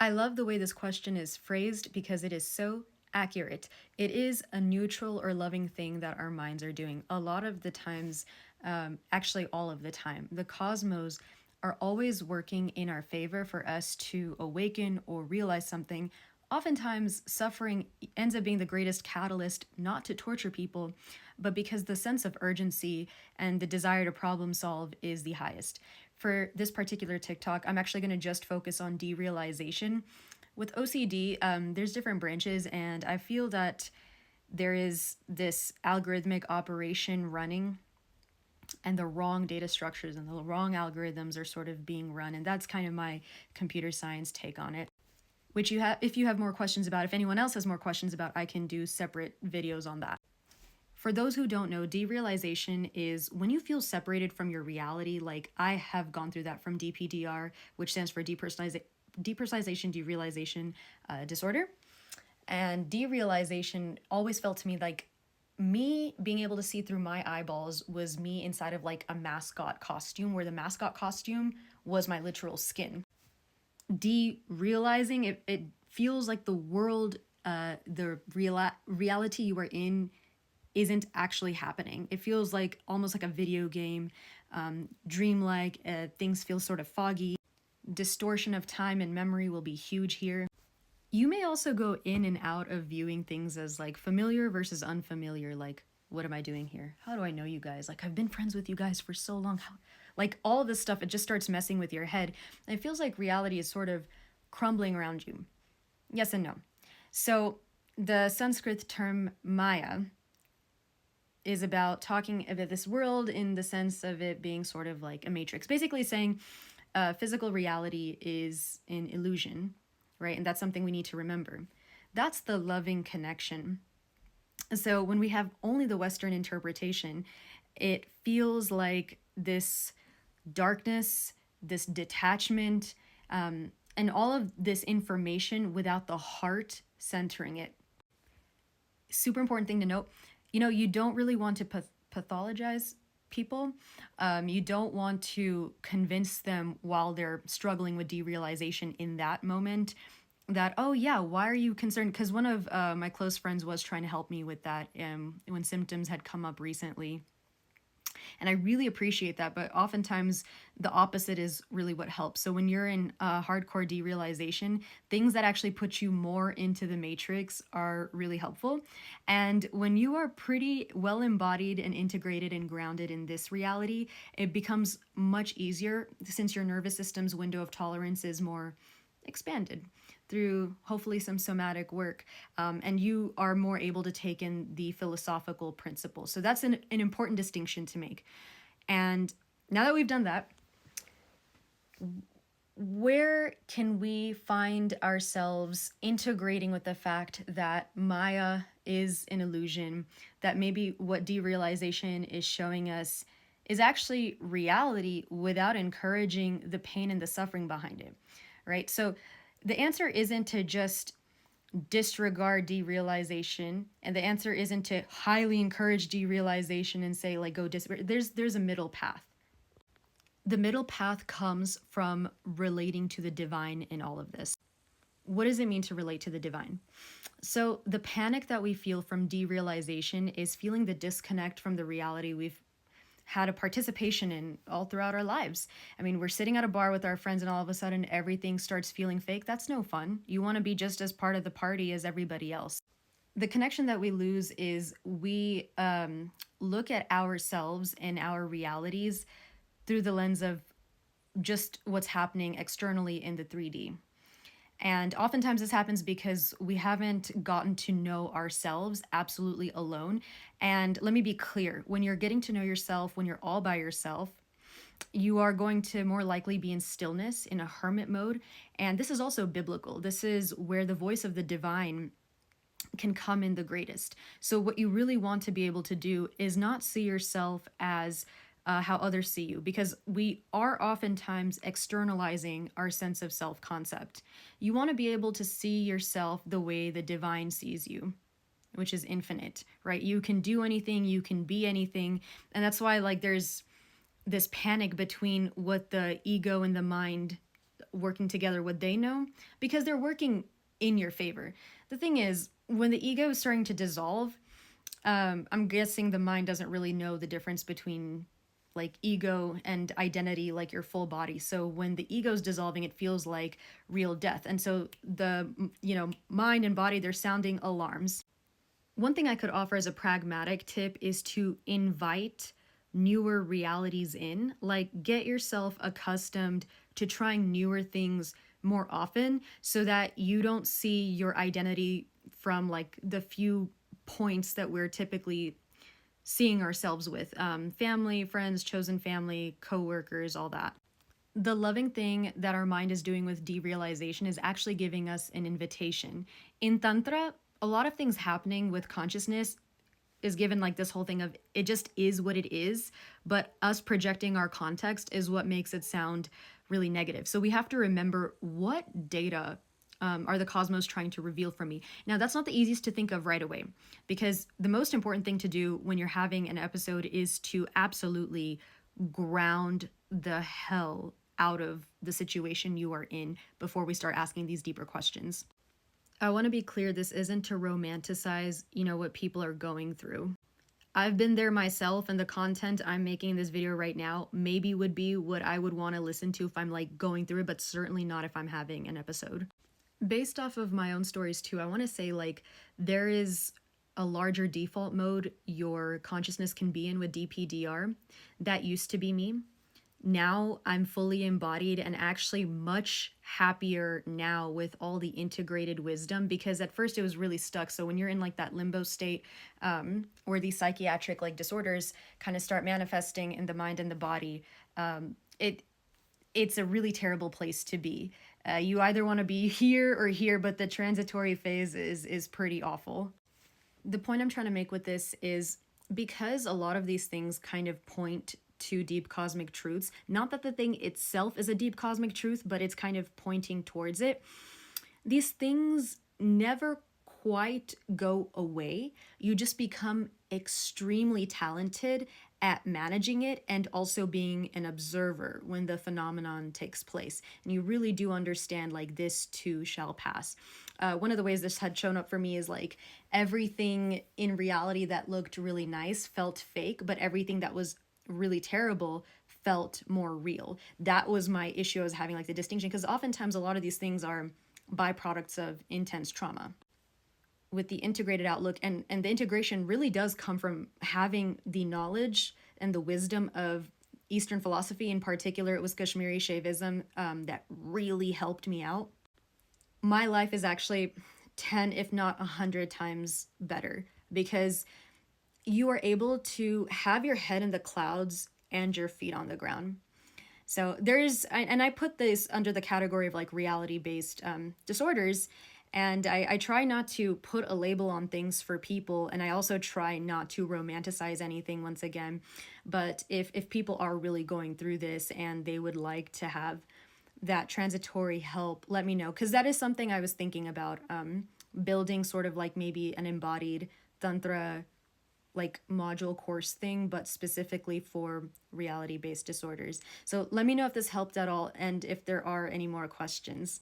I love the way this question is phrased because it is so accurate. It is a neutral or loving thing that our minds are doing. A lot of the times, actually, all of the time, the cosmos are always working in our favor for us to awaken or realize something. Oftentimes, suffering ends up being the greatest catalyst not to torture people, but because the sense of urgency and the desire to problem solve is the highest. For this particular TikTok, I'm actually going to just focus on derealization. With OCD, there's different branches, and I feel that there is this algorithmic operation running, and the wrong data structures and the wrong algorithms are sort of being run, and that's kind of my computer science take on it. Which you have, if you have more questions about, if anyone else has more questions about, I can do separate videos on that. For those who don't know, derealization is when you feel separated from your reality. Like I have gone through that from DPDR, which stands for depersonalization, derealization disorder. And derealization always felt to me like me being able to see through my eyeballs was me inside of like a mascot costume, where the mascot costume was my literal skin. Derealizing it feels like the world, reality you are in isn't actually happening. It feels like almost like a video game, dreamlike. Things feel sort of foggy. Distortion of time and memory will be huge here. You may also go in and out of viewing things as like familiar versus unfamiliar. Like, what am I doing here? How do I know you guys? Like, I've been friends with you guys for so long. Like, all of this stuff, it just starts messing with your head. And it feels like reality is sort of crumbling around you. Yes and no. So, the Sanskrit term Maya is about talking about this world in the sense of it being sort of like a matrix. Basically saying physical reality is an illusion, right? And that's something we need to remember. That's the loving connection. So when we have only the Western interpretation, it feels like this darkness, this detachment, and all of this information without the heart centering it. Super important thing to note, you don't really want to pathologize people. You don't want to convince them while they're struggling with derealization in that moment that, oh yeah, why are you concerned? Because one of my close friends was trying to help me with that when symptoms had come up recently. And I really appreciate that, but oftentimes the opposite is really what helps. So when you're in hardcore derealization, things that actually put you more into the matrix are really helpful. And when you are pretty well embodied and integrated and grounded in this reality, it becomes much easier since your nervous system's window of tolerance is more expanded through hopefully some somatic work, and you are more able to take in the philosophical principles. So that's an important distinction to make. And now that we've done that, where can we find ourselves integrating with the fact that Maya is an illusion, that maybe what derealization is showing us is actually reality without encouraging the pain and the suffering behind it, right? So the answer isn't to just disregard derealization, and the answer isn't to highly encourage derealization and say like go there's a middle path. The middle path comes from relating to the divine in all of this. What does it mean to relate to the divine? So the panic that we feel from derealization is feeling the disconnect from the reality we've had a participation in all throughout our lives. I mean, we're sitting at a bar with our friends and all of a sudden everything starts feeling fake. That's no fun. You want to be just as part of the party as everybody else. The connection that we lose is we look at ourselves and our realities through the lens of just what's happening externally in the 3D. And oftentimes this happens because we haven't gotten to know ourselves absolutely alone. And let me be clear, when you're getting to know yourself, when you're all by yourself, you are going to more likely be in stillness, in a hermit mode. And this is also biblical. This is where the voice of the divine can come in the greatest. So what you really want to be able to do is not see yourself as how others see you, because we are oftentimes externalizing our sense of self-concept. You want to be able to see yourself the way the divine sees you, which is infinite, right? You can do anything, you can be anything. And that's why like there's this panic between what the ego and the mind working together what they know, because they're working in your favor. The thing is, when the ego is starting to dissolve, I'm guessing the mind doesn't really know the difference between like ego and identity, like your full body. So when the ego's dissolving, it feels like real death. And so the, mind and body, they're sounding alarms. One thing I could offer as a pragmatic tip is to invite newer realities in, like get yourself accustomed to trying newer things more often so that you don't see your identity from like the few points that we're typically seeing ourselves with, family, friends, chosen family, coworkers, all that. The loving thing that our mind is doing with derealization is actually giving us an invitation. In Tantra, a lot of things happening with consciousness is given like this whole thing of it just is what it is, but us projecting our context is what makes it sound really negative. So we have to remember what data are the cosmos trying to reveal from me. Now, that's not the easiest to think of right away, because the most important thing to do when you're having an episode is to absolutely ground the hell out of the situation you are in before we start asking these deeper questions. I want to be clear, this isn't to romanticize, what people are going through. I've been there myself, and the content I'm making in this video right now maybe would be what I would want to listen to if I'm like going through it, but certainly not if I'm having an episode. Based off of my own stories too, I want to say like there is a larger default mode your consciousness can be in with DPDR. That used to be me. Now I'm fully embodied and actually much happier now with all the integrated wisdom, because at first it was really stuck. So when you're in like that limbo state, where these psychiatric like disorders kind of start manifesting in the mind and the body, it's a really terrible place to be. You either want to be here or here, but the transitory phase is pretty awful. The point I'm trying to make with this is because a lot of these things kind of point to deep cosmic truths, not that the thing itself is a deep cosmic truth, but it's kind of pointing towards it. These things never quite go away. You just become extremely talented at managing it and also being an observer when the phenomenon takes place. And you really do understand like this too shall pass. One of the ways this had shown up for me is like everything in reality that looked really nice felt fake, but everything that was really terrible felt more real. That was my issue. I was having like the distinction, because oftentimes a lot of these things are byproducts of intense trauma. With the integrated outlook, and the integration really does come from having the knowledge and the wisdom of Eastern philosophy. In particular, it was Kashmiri Shaivism that really helped me out. My life is actually 10, if not 100 times better, because you are able to have your head in the clouds and your feet on the ground. So and I put this under the category of like reality-based disorders. And I try not to put a label on things for people. And I also try not to romanticize anything once again. But if people are really going through this and they would like to have that transitory help, let me know. Because that is something I was thinking about, building sort of like maybe an embodied Tantra like module course thing, but specifically for reality-based disorders. So let me know if this helped at all and if there are any more questions.